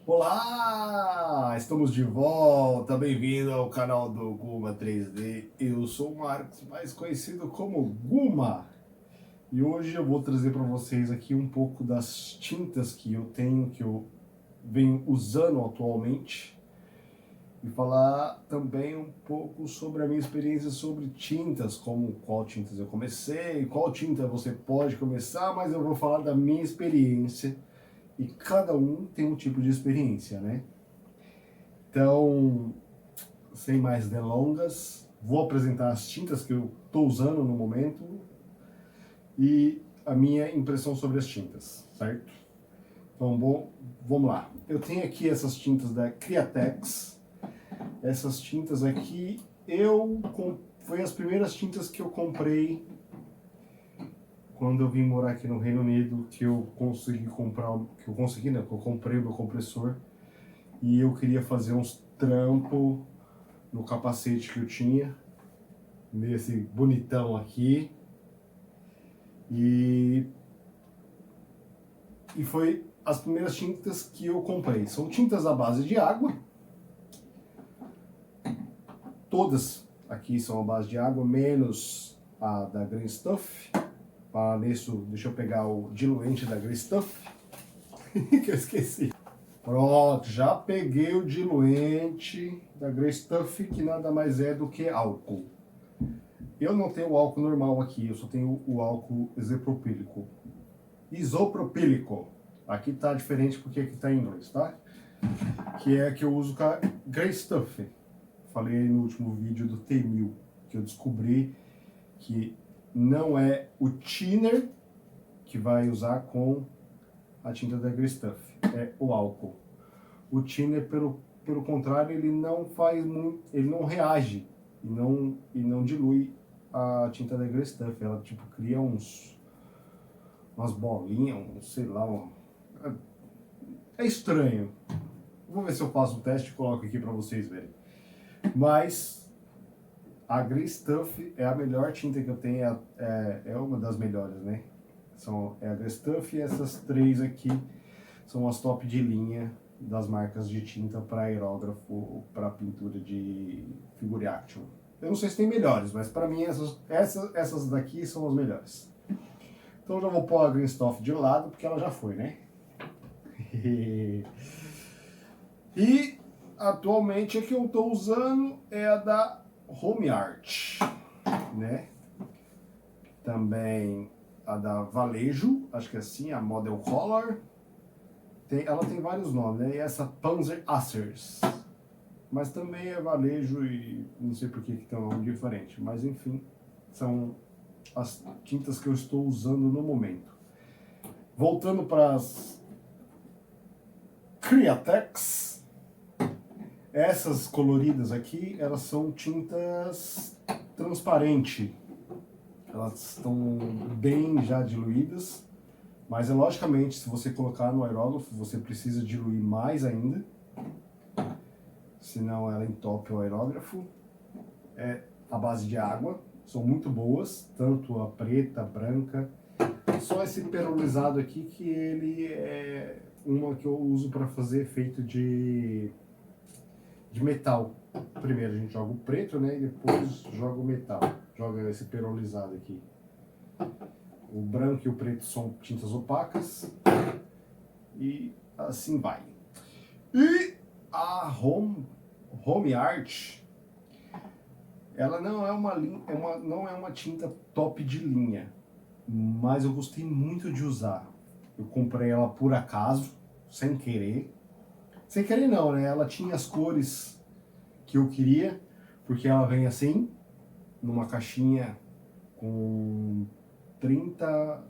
Olá! Estamos de volta, bem-vindo ao canal do Guma 3D. Eu sou o Marcos, mais conhecido como Guma. E hoje eu vou trazer para vocês aqui um pouco das tintas que eu tenho, que eu venho usando atualmente. E falar também um pouco sobre a minha experiência sobre tintas, como qual tintas eu comecei, qual tinta você pode começar, mas eu vou falar da minha experiência. E cada um tem um tipo de experiência, né? Então, sem mais delongas, vou apresentar as tintas que eu estou usando no momento e a minha impressão sobre as tintas, certo? Então, bom, vamos lá. Eu tenho aqui essas tintas da Createx. Essas tintas aqui, foi as primeiras tintas que eu comprei quando eu vim morar aqui no Reino Unido, que eu consegui comprar, que eu comprei o meu compressor e eu queria fazer uns trampos no capacete que eu tinha, nesse bonitão aqui, e foi as primeiras tintas que eu comprei. São tintas à base de água, todas aqui são à base de água, menos a da Green Stuff. Para nisso, deixa eu pegar o diluente da Green Stuff, que eu esqueci. Pronto, já peguei o diluente da Grey Stuff, que nada mais é do que álcool. Eu não tenho o álcool normal aqui, eu só tenho o álcool isopropílico. Isopropílico. Aqui tá diferente porque aqui tá em inglês, tá? Que é que eu uso com a Grey Stuff. Falei no último vídeo do T1000, que eu descobri que não é o thinner que vai usar com a tinta da Grey Stuff, é o álcool. O thinner, pelo contrário, ele não faz muito, ele não reage e não dilui a tinta da Grey Stuff. Ela tipo cria umas bolinhas, sei lá, é estranho. Vou ver se eu faço o teste e coloco aqui para vocês verem. Mas a Grey Stuff é a melhor tinta que eu tenho, é uma das melhores, né? É a Grey Stuff e essas três aqui são as top de linha das marcas de tinta para aerógrafo ou para pintura de figure action. Eu não sei se tem melhores, mas para mim essas daqui são as melhores. Então já vou pôr a Green Stuff de lado, porque ela já foi, né? E atualmente a que eu estou usando é a da Home Art, né? Também a da Vallejo, acho que é assim, a Model Color. Ela tem vários nomes, né? E essa Panzer Acers. Mas também é Vallejo e não sei por que tem um nome diferente. Mas enfim, são as tintas que eu estou usando no momento. Voltando para as Createx. Essas coloridas aqui, elas são tintas transparentes. Elas estão bem já diluídas. Mas, logicamente, se você colocar no aerógrafo, você precisa diluir mais ainda. Senão ela entope o aerógrafo. É a base de água. São muito boas, tanto a preta, a branca. Só esse perolizado aqui que ele é uma que eu uso para fazer efeito de metal. Primeiro a gente joga o preto, né? E depois joga o metal. Joga esse perolizado aqui. O branco e o preto são tintas opacas. E assim vai. E a Home Art, ela não é uma tinta top de linha. Mas eu gostei muito de usar. Eu comprei ela por acaso, sem querer. Sem querer não, né? Ela tinha as cores que eu queria. Porque ela vem assim, numa caixinha com 30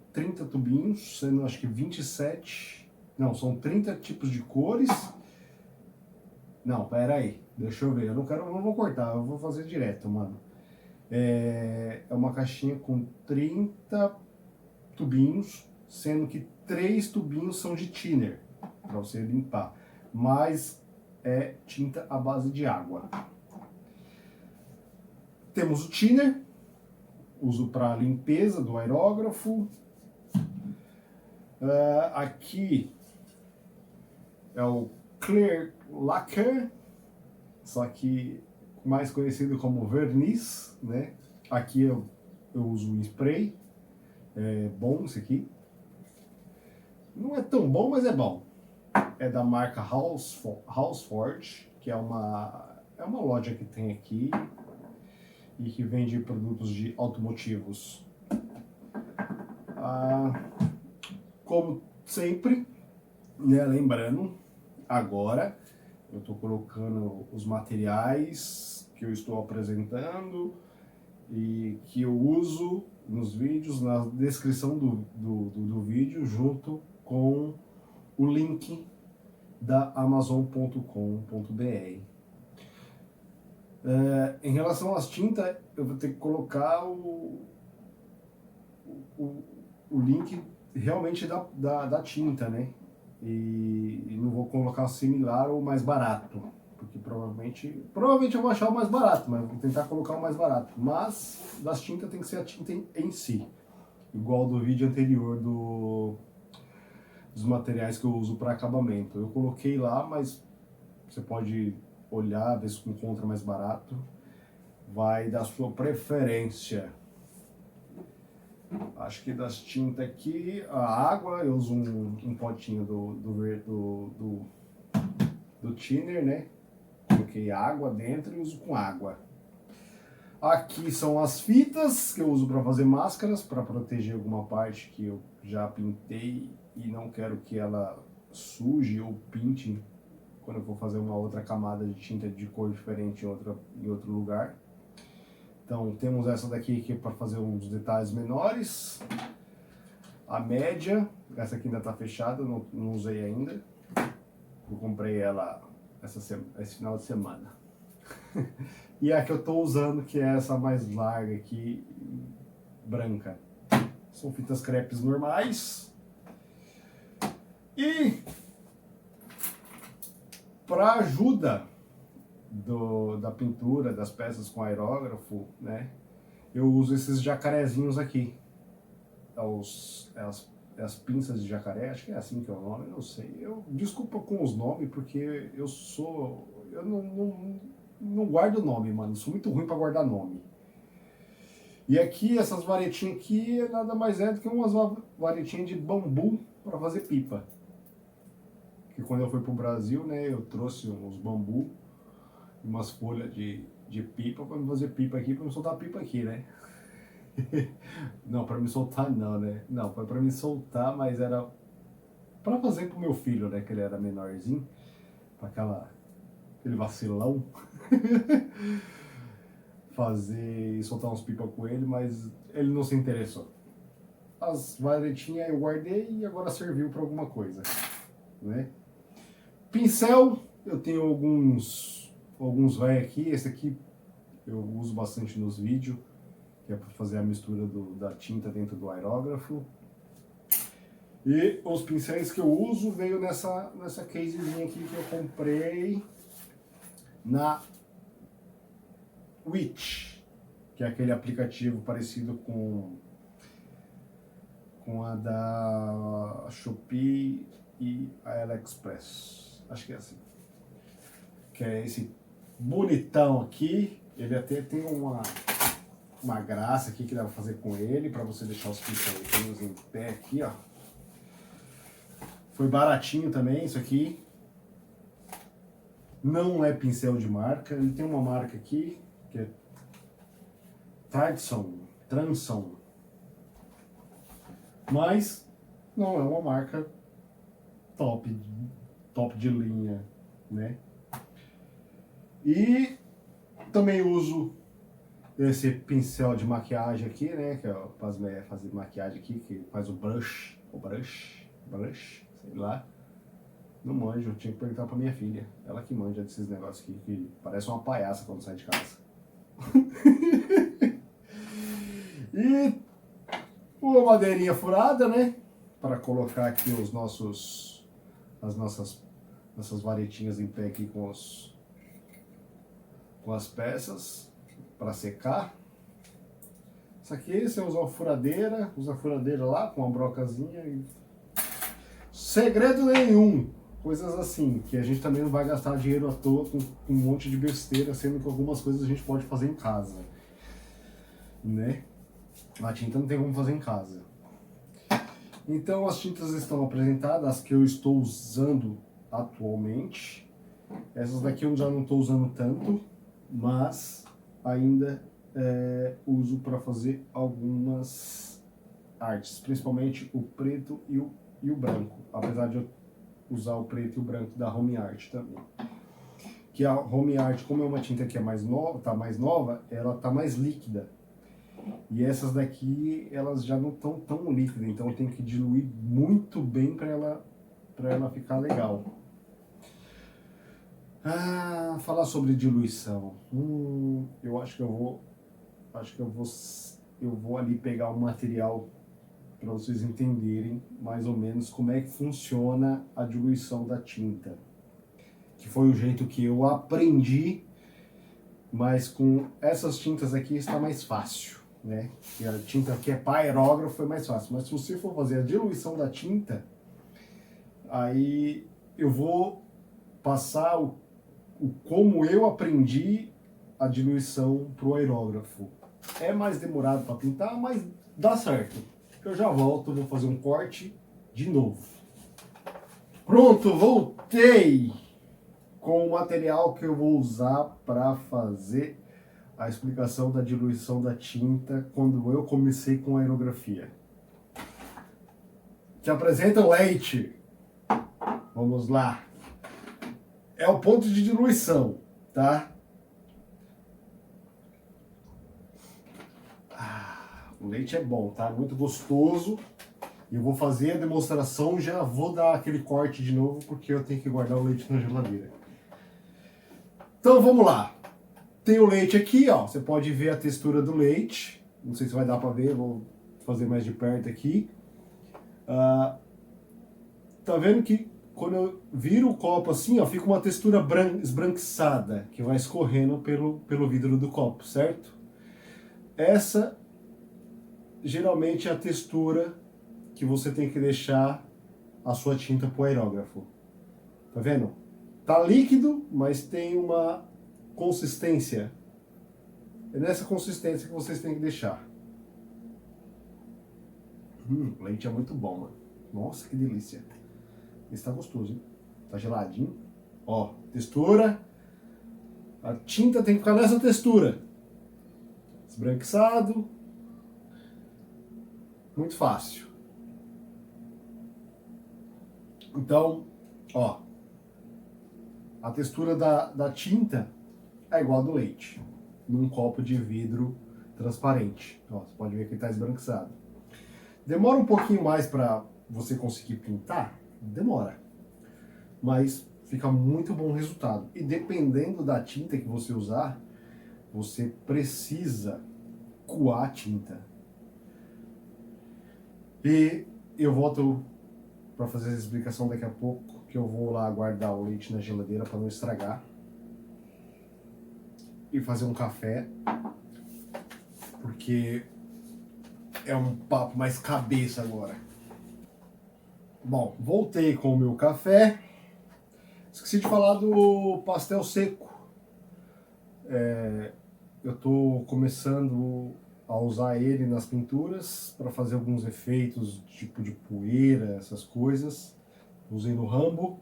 tubinhos, sendo acho que 27, não, são 30 tipos de cores. Não, pera aí, deixa eu ver, eu não vou cortar, eu vou fazer direto, mano. É uma caixinha com 30 tubinhos, sendo que 3 tubinhos são de thinner, para você limpar, mas é tinta à base de água. Temos o thinner, uso para limpeza do aerógrafo. Aqui é o Clear Lacquer, só que mais conhecido como verniz, né? Aqui eu uso um spray, é bom esse aqui. Não é tão bom, mas é bom. É da marca Houseford, que é uma loja que tem aqui e que vende produtos de automotivos. Como sempre, né, lembrando, agora eu estou colocando os materiais que eu estou apresentando e que eu uso nos vídeos, na descrição do vídeo, junto com o link da Amazon.com.br. Em relação às tintas, eu vou ter que colocar o link realmente da tinta, né? E não vou colocar similar ou mais barato, porque provavelmente eu vou achar o mais barato, mas vou tentar colocar o mais barato. Mas das tintas tem que ser a tinta em si, igual do vídeo anterior dos materiais que eu uso para acabamento. Eu coloquei lá, mas você pode olhar, ver se encontra mais barato. Vai da sua preferência. Acho que das tintas aqui, a água, eu uso um potinho do thinner, né? Coloquei água dentro e uso com água. Aqui são as fitas que eu uso para fazer máscaras, para proteger alguma parte que eu já pintei e não quero que ela suje ou pinte quando eu for fazer uma outra camada de tinta de cor diferente em outro lugar. Então temos essa daqui que é para fazer uns detalhes menores. A média, essa aqui ainda está fechada, não usei ainda. Eu comprei ela esse final de semana. E a que eu estou usando, que é essa mais larga aqui, branca. São fitas crepes normais. E para ajuda da pintura, das peças com aerógrafo, né? Eu uso esses jacarezinhos aqui. As pinças de jacaré, acho que é assim que é o nome, não sei. Desculpa com os nomes, porque eu não guardo nome, mano. Eu sou muito ruim para guardar nome. E aqui, essas varetinhas aqui, nada mais é do que umas varetinhas de bambu para fazer pipa. Que quando eu fui pro Brasil, né, eu trouxe uns bambu, umas folhas de pipa para me fazer pipa aqui, para me soltar pipa aqui, né? Não, para me soltar não, né? Não, foi para me soltar, mas era para fazer pro meu filho, né, que ele era menorzinho, para aquele vacilão. Fazer e soltar uns pipa com ele, mas ele não se interessou. As varetinhas eu guardei e agora serviu para alguma coisa, né? Pincel, eu tenho alguns velhos aqui. Esse aqui eu uso bastante nos vídeos, que é para fazer a mistura da tinta dentro do aerógrafo. E os pincéis que eu uso veio nessa casezinha aqui que eu comprei na Witch, que é aquele aplicativo parecido com a da Shopee e a AliExpress. Acho que é assim. Que é esse bonitão aqui. Ele até tem uma graça aqui que dá pra fazer com ele, para você deixar os pincéis em pé aqui, ó. Foi baratinho também isso aqui. Não é pincel de marca. Ele tem uma marca aqui que é Transon, mas não é uma marca top de linha, né? E também uso esse pincel de maquiagem aqui, né? Que é para fazer maquiagem aqui, que faz o brush, sei lá. Não manjo, eu tinha que perguntar pra minha filha. Ela que manja desses negócios aqui, que parece uma palhaça quando sai de casa. E uma madeirinha furada, né? Para colocar aqui as nossas varetinhas em pé aqui com as peças para secar. Isso aqui você usa a furadeira lá com uma brocazinha e segredo nenhum. Coisas assim, que a gente também não vai gastar dinheiro à toa com um monte de besteira, sendo que algumas coisas a gente pode fazer em casa, né? A tinta não tem como fazer em casa. Então as tintas estão apresentadas, as que eu estou usando atualmente. Essas daqui eu já não estou usando tanto, mas ainda uso para fazer algumas artes, principalmente o preto e o branco, apesar de eu usar o preto e o branco da Home Art também. Que a Home Art, como é uma tinta que é mais nova, tá mais nova, ela tá mais líquida. E essas daqui, elas já não estão tão líquidas, então eu tenho que diluir muito bem para ela ficar legal. Falar sobre diluição. Eu acho que eu vou ali pegar um material para vocês entenderem mais ou menos como é que funciona a diluição da tinta. Que foi o jeito que eu aprendi, mas com essas tintas aqui está mais fácil, né? E a tinta que é para aerógrafo é mais fácil, mas se você for fazer a diluição da tinta, aí eu vou passar como eu aprendi a diluição para o aerógrafo. É mais demorado para pintar, mas dá certo. Eu já volto, vou fazer um corte de novo. Pronto, voltei com o material que eu vou usar para fazer a explicação da diluição da tinta quando eu comecei com a aerografia. Te apresenta o leite. Vamos lá. É o ponto de diluição, tá? O leite é bom, tá? Muito gostoso. Eu vou fazer a demonstração, já vou dar aquele corte de novo, porque eu tenho que guardar o leite na geladeira. Então vamos lá. Tem o leite aqui, ó. Você pode ver a textura do leite. Não sei se vai dar para ver, vou fazer mais de perto aqui. Tá vendo que quando eu viro o copo assim, ó, fica uma textura esbranquiçada, que vai escorrendo pelo vidro do copo, certo? Essa geralmente é a textura que você tem que deixar a sua tinta pro aerógrafo. Tá vendo? Tá líquido, mas tem uma consistência. É nessa consistência que vocês têm que deixar. O leite é muito bom, mano. Nossa, que delícia. Esse tá gostoso, hein? Tá geladinho. Ó, textura. A tinta tem que ficar nessa textura. Esbranquiçado. Muito fácil. Então, ó. A textura da tinta é igual a do leite. Num copo de vidro transparente. Ó, você pode ver que ele tá esbranquiçado. Demora um pouquinho mais para você conseguir pintar? Demora. Mas fica muito bom o resultado. E dependendo da tinta que você usar, você precisa coar a tinta. E eu volto para fazer essa explicação daqui a pouco, que eu vou lá guardar o leite na geladeira para não estragar. E fazer um café, porque é um papo mais cabeça agora. Bom, voltei com o meu café. Esqueci de falar do pastel seco. Eu estou começando a usar ele nas pinturas para fazer alguns efeitos, tipo de poeira, essas coisas. Usei no Rambo.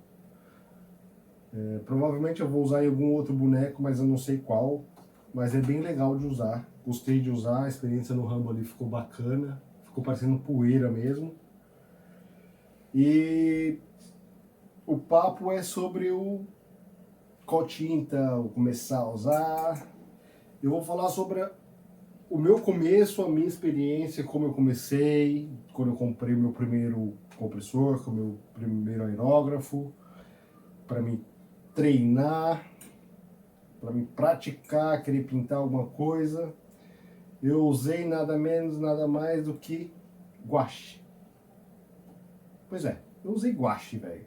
Provavelmente eu vou usar em algum outro boneco, mas eu não sei qual. Mas é bem legal de usar. Gostei de usar, a experiência no Rambo ali ficou bacana. Ficou parecendo poeira mesmo. E o papo é sobre qual tinta eu começar a usar. Eu vou falar sobre o meu começo, a minha experiência, como eu comecei, quando eu comprei o meu primeiro compressor, com o meu primeiro aerógrafo, para me treinar, para me praticar, querer pintar alguma coisa. Eu usei nada menos, nada mais do que guache. Pois é, eu usei guache, velho.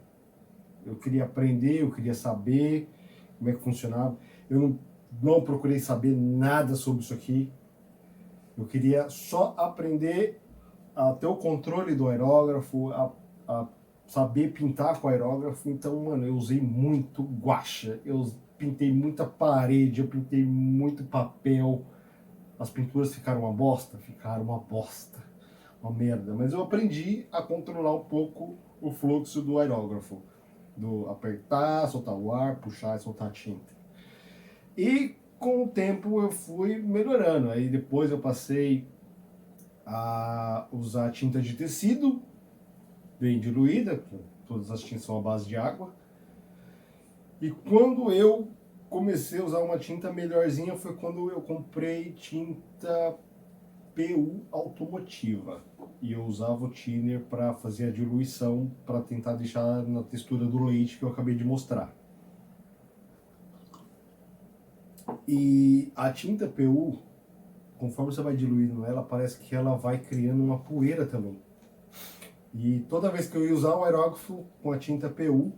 Eu queria aprender, eu queria saber como é que funcionava. Eu não procurei saber nada sobre isso aqui. Eu queria só aprender a ter o controle do aerógrafo, a saber pintar com aerógrafo, então, mano, eu usei muito guache, eu pintei muita parede, eu pintei muito papel. As pinturas ficaram uma bosta? Ficaram uma bosta, uma merda. Mas eu aprendi a controlar um pouco o fluxo do aerógrafo. Do apertar, soltar o ar, puxar e soltar a tinta. E com o tempo eu fui melhorando. Aí depois eu passei a usar tinta de tecido, bem diluída, todas as tintas são à base de água. E quando eu comecei a usar uma tinta melhorzinha foi quando eu comprei tinta PU automotiva. E eu usava o thinner para fazer a diluição, para tentar deixar na textura do leite que eu acabei de mostrar. E a tinta PU, conforme você vai diluindo ela, parece que ela vai criando uma poeira também. E toda vez que eu ia usar o aerógrafo com a tinta PU,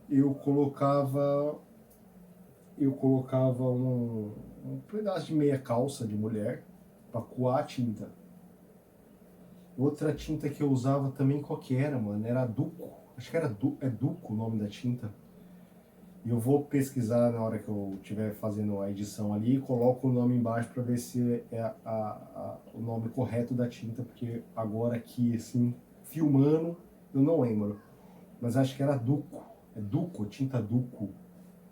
eu colocava um pedaço de meia calça de mulher para coar a tinta. Outra tinta que eu usava também, qual que era, mano? Era Duco. Acho que era Duco o nome da tinta. E eu vou pesquisar na hora que eu estiver fazendo a edição ali e coloco o nome embaixo para ver se é o nome correto da tinta, porque agora aqui, assim, filmando, eu não lembro. Mas acho que era Duco. É Duco, tinta Duco,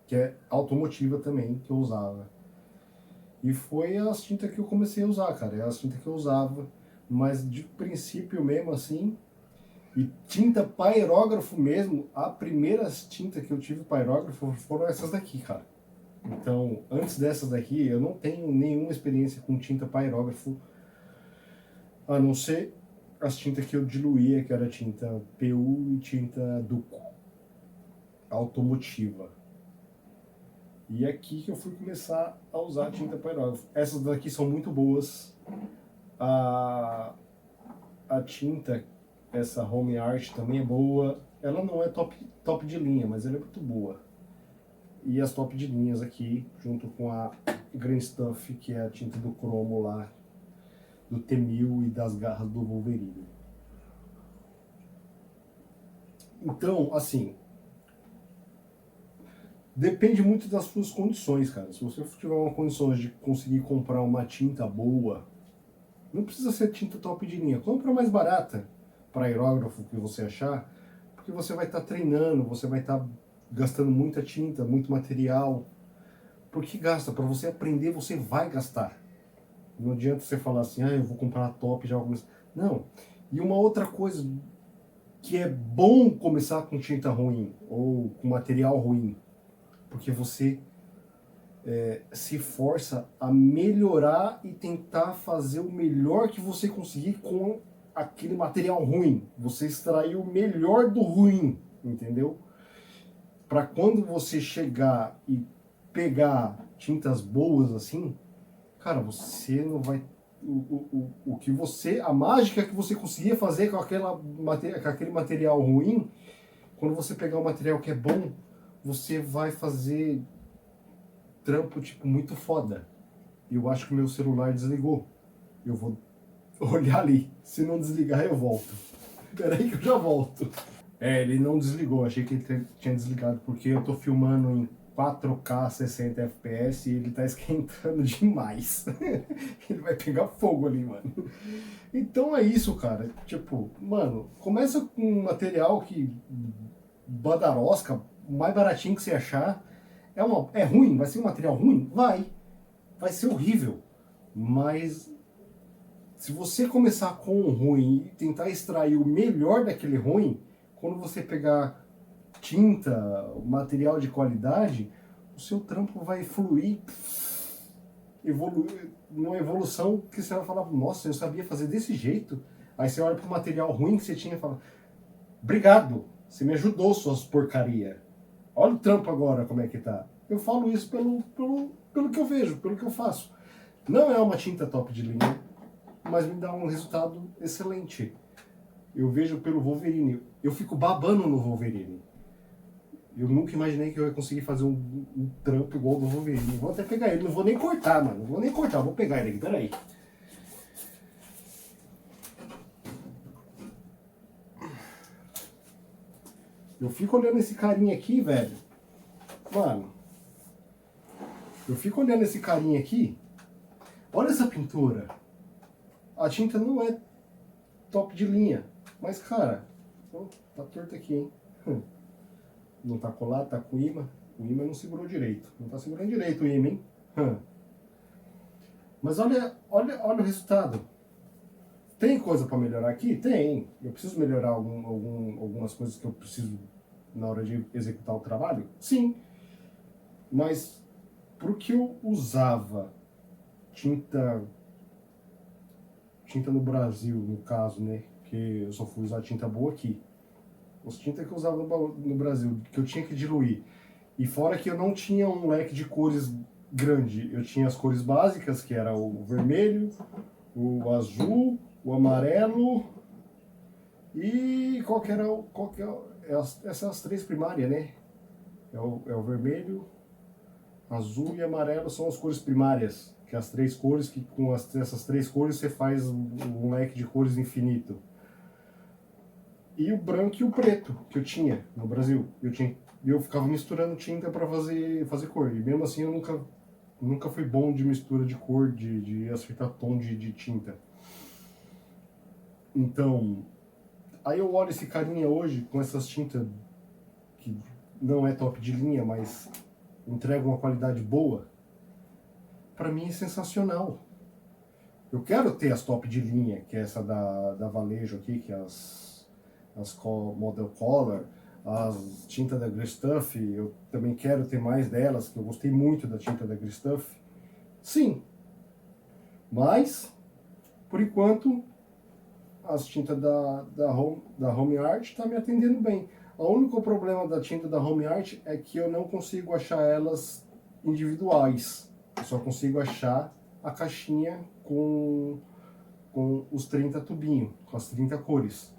que é automotiva também, que eu usava. E foi as tintas que eu comecei a usar, cara. É as tintas que eu usava, mas de princípio mesmo assim. E tinta para aerógrafo mesmo, a primeira tinta que eu tive para aerógrafo foram essas daqui, cara. Então, antes dessas daqui, eu não tenho nenhuma experiência com tinta para aerógrafo, a não ser as tintas que eu diluía, que era tinta PU e tinta Duco, automotiva. E é aqui que eu fui começar a usar tinta para aerógrafo. Essas daqui são muito boas. A tinta, essa Home Art também é boa. Ela não é top de linha, mas ela é muito boa. E as top de linhas aqui, junto com a Green Stuff, que é a tinta do cromo lá, do T-1000 e das garras do Wolverine. Então, assim, depende muito das suas condições, cara. Se você tiver uma condição de conseguir comprar uma tinta boa, não precisa ser tinta top de linha. Compra mais barata para aerógrafo que você achar, porque você vai estar treinando, você vai estar gastando muita tinta, muito material. Porque gasta, para você aprender você vai gastar. Não adianta você falar assim, eu vou comprar a top já. Não. E uma outra coisa que é bom começar com tinta ruim ou com material ruim, porque você se força a melhorar e tentar fazer o melhor que você conseguir com aquele material ruim. Você extrair o melhor do ruim, entendeu? Para quando você chegar e pegar tintas boas assim, cara, você não vai... O que você... A mágica que você conseguia fazer com aquele material ruim, quando você pegar um material que é bom, você vai fazer trampo, tipo, muito foda. Eu acho que o meu celular desligou. Eu vou olhar ali. Se não desligar, eu volto. Espera aí que eu já volto. Ele não desligou. Achei que ele tinha desligado porque eu tô filmando em 4K 60 FPS e ele tá esquentando demais. Ele vai pegar fogo ali, mano. Então é isso, cara. Tipo, mano, começa com um material que badarosca, o mais baratinho que você achar. É ruim? Vai ser um material ruim? Vai ser horrível. Mas se você começar com o ruim e tentar extrair o melhor daquele ruim, quando você pegar tinta, material de qualidade, o seu trampo vai fluir, evoluir, numa evolução que você vai falar, nossa, eu sabia fazer desse jeito. Aí você olha para o material ruim que você tinha e fala, obrigado, você me ajudou, suas porcaria. Olha o trampo agora, como é que tá. Eu falo isso pelo que eu vejo, pelo que eu faço. Não é uma tinta top de linha, mas me dá um resultado excelente. Eu vejo pelo Wolverine. Eu fico babando no Wolverine. Eu nunca imaginei que eu ia conseguir fazer um trampo igual do Wolverine. Vou até pegar ele, não vou nem cortar, mano. Não vou nem cortar, vou pegar ele aqui, peraí. Eu fico olhando esse carinha aqui, velho. Mano, eu fico olhando esse carinha aqui. Olha essa pintura. A tinta não é top de linha. Mas, cara, tá torto aqui, hein? Não tá colado, tá com imã. O imã não segurou direito. Não tá segurando direito o imã, hein? Mas olha o resultado. Tem coisa para melhorar aqui? Tem. Eu preciso melhorar algumas coisas que eu preciso na hora de executar o trabalho? Sim. Mas pro que eu usava tinta no Brasil, no caso, né? Que eu só fui usar tinta boa aqui. As tintas que eu usava no Brasil, que eu tinha que diluir. E fora que eu não tinha um leque de cores grande. Eu tinha as cores básicas, que era o vermelho, o azul, o amarelo e essas são as três primárias, né? É o vermelho, azul e amarelo são as cores primárias, que é as três cores que com essas três cores você faz um leque de cores infinito. E o branco e o preto que eu tinha no Brasil, eu ficava misturando tinta para fazer cor. E mesmo assim eu nunca fui bom de mistura de cor, de acertar tom de tinta. Então, aí eu olho esse carinha hoje com essas tintas que não é top de linha, mas entrega uma qualidade boa. Pra mim é sensacional. Eu quero ter as top de linha, que é essa da Vallejo aqui, que é as Model Color, as tintas da Grestuff. Eu também quero ter mais delas, que eu gostei muito da tinta da Grestuff. Sim, mas por enquanto as tintas da Home Art está me atendendo bem. O único problema da tinta da Home Art é que eu não consigo achar elas individuais. Eu só consigo achar a caixinha com os 30 tubinhos, com as 30 cores.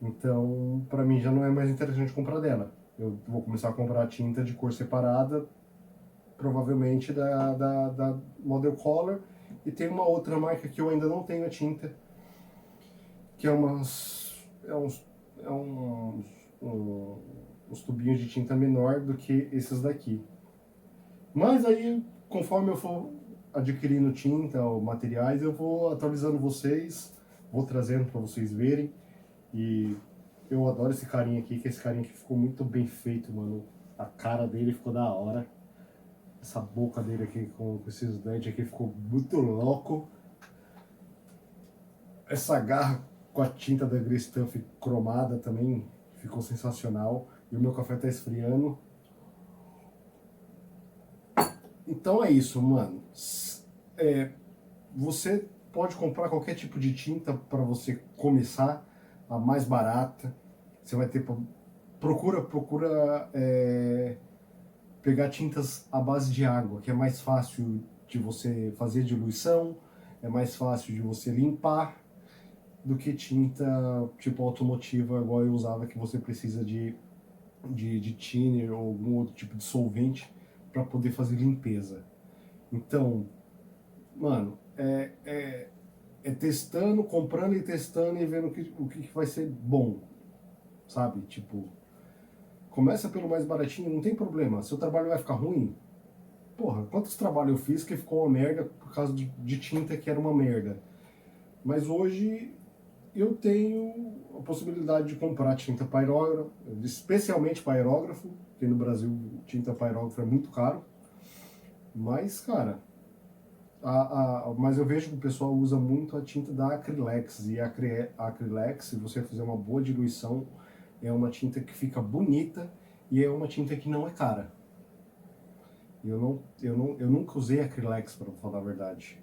Então, para mim já não é mais interessante comprar dela. Eu vou começar a comprar tinta de cor separada, provavelmente da Model Color. E tem uma outra marca que eu ainda não tenho a tinta, que é uns tubinhos de tinta menor do que esses daqui. Mas aí, conforme eu for adquirindo tinta ou materiais, eu vou atualizando vocês, vou trazendo para vocês verem. E eu adoro esse carinha aqui, que esse carinha aqui ficou muito bem feito, mano. A cara dele ficou da hora. Essa boca dele aqui com esses dentes aqui ficou muito louco. Essa garra com a tinta da Grey Stuff cromada também ficou sensacional. E o meu café tá esfriando. Então é isso, mano. Você pode comprar qualquer tipo de tinta para você começar, a mais barata. Você vai ter... Procura pegar tintas à base de água, que é mais fácil de você fazer diluição, é mais fácil de você limpar, do que tinta tipo automotiva, igual eu usava, que você precisa de thinner ou algum outro tipo de solvente para poder fazer limpeza. Então, mano, é testando, comprando e testando e vendo o que vai ser bom, sabe? Tipo, começa pelo mais baratinho, não tem problema. Seu trabalho vai ficar ruim? Porra, quantos trabalhos eu fiz que ficou uma merda por causa de tinta que era uma merda. Mas hoje eu tenho a possibilidade de comprar tinta para aerógrafo, especialmente para aerógrafo, porque no Brasil tinta para aerógrafo é muito caro. Mas, cara, mas eu vejo que o pessoal usa muito a tinta da Acrylex. E a Acrylex, se você fizer uma boa diluição, é uma tinta que fica bonita e é uma tinta que não é cara. Eu nunca usei Acrylex, para falar a verdade.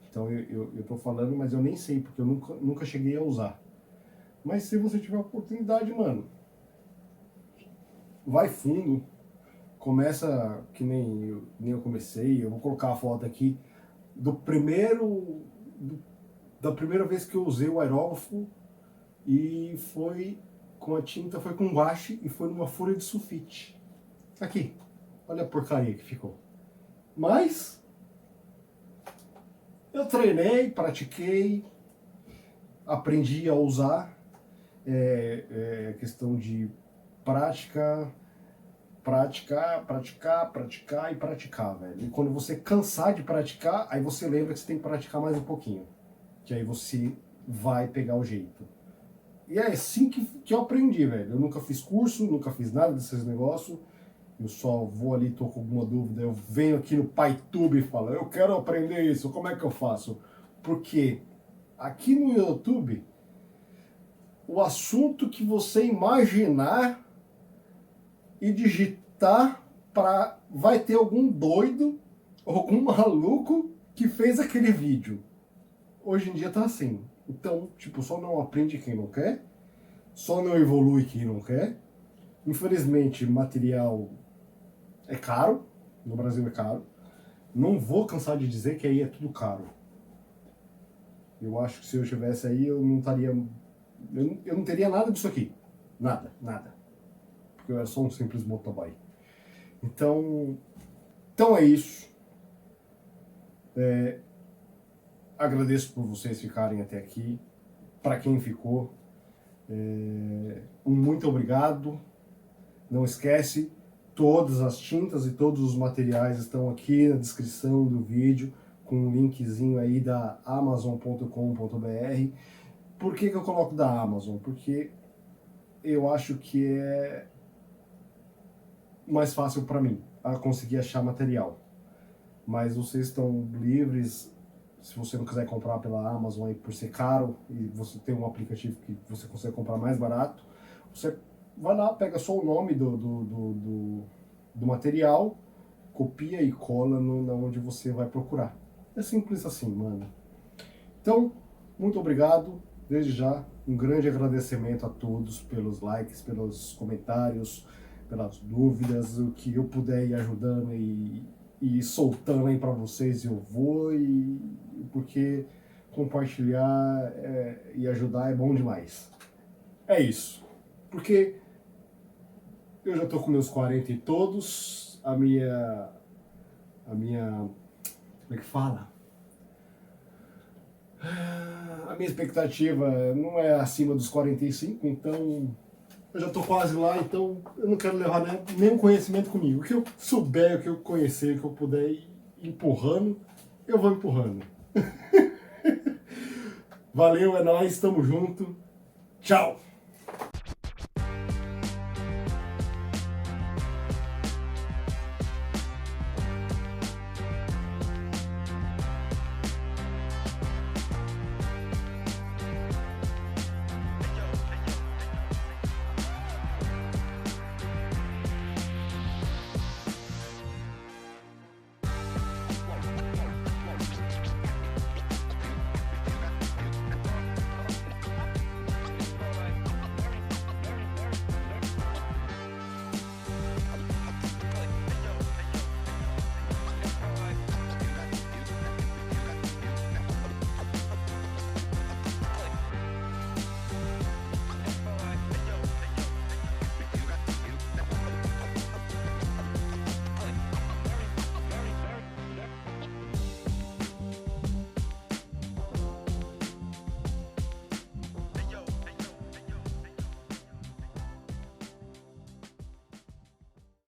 Então eu tô falando, mas eu nem sei, porque eu nunca cheguei a usar. Mas se você tiver a oportunidade, mano, vai fundo. Começa que nem eu comecei. Eu vou colocar a foto aqui da primeira vez que eu usei o aerógrafo, e foi com a tinta, foi com guache e foi numa folha de sulfite. Aqui, olha a porcaria que ficou. Mas eu treinei, pratiquei, aprendi a usar. Questão de prática, praticar e praticar, velho. E quando você cansar de praticar, aí você lembra que você tem que praticar mais um pouquinho. Que aí você vai pegar o jeito. E é assim que eu aprendi, velho. Eu nunca fiz curso, nunca fiz nada desses negócios. Eu só vou ali, tô com alguma dúvida, eu venho aqui no PyTube e falo, eu quero aprender isso, como é que eu faço? Porque aqui no YouTube, o assunto que você imaginar e digitar, vai ter algum doido, algum maluco que fez aquele vídeo. Hoje em dia tá assim. Então, tipo, só não aprende quem não quer, só não evolui quem não quer. Infelizmente, material é caro, no Brasil é caro. Não vou cansar de dizer que aí é tudo caro. Eu acho que se eu estivesse aí, eu não estaria... Eu não teria nada disso aqui. Nada, nada. Porque eu era só um simples motoboy. Então é isso. Agradeço por vocês ficarem até aqui. Para quem ficou, muito obrigado. Não esquece, todas as tintas e todos os materiais estão aqui na descrição do vídeo, com um linkzinho aí da Amazon.com.br. Por que eu coloco da Amazon? Porque eu acho que é mais fácil para mim a conseguir achar material. Mas vocês estão livres, se você não quiser comprar pela Amazon aí por ser caro, e você tem um aplicativo que você consegue comprar mais barato, você vai lá, pega só o nome do material, copia e cola na onde você vai procurar. É simples assim, mano. Então, muito obrigado. Desde já, um grande agradecimento a todos pelos likes, pelos comentários, pelas dúvidas, o que eu puder ir ajudando e soltando aí para vocês, eu vou, porque compartilhar e ajudar é bom demais. É isso. Porque eu já tô com meus 40 e todos, a minha, como é que fala? A minha expectativa não é acima dos 45, então eu já tô quase lá, então eu não quero levar nenhum conhecimento comigo. O que eu souber, o que eu conhecer, o que eu puder ir empurrando, eu vou empurrando. Valeu, é nóis, tamo junto. Tchau!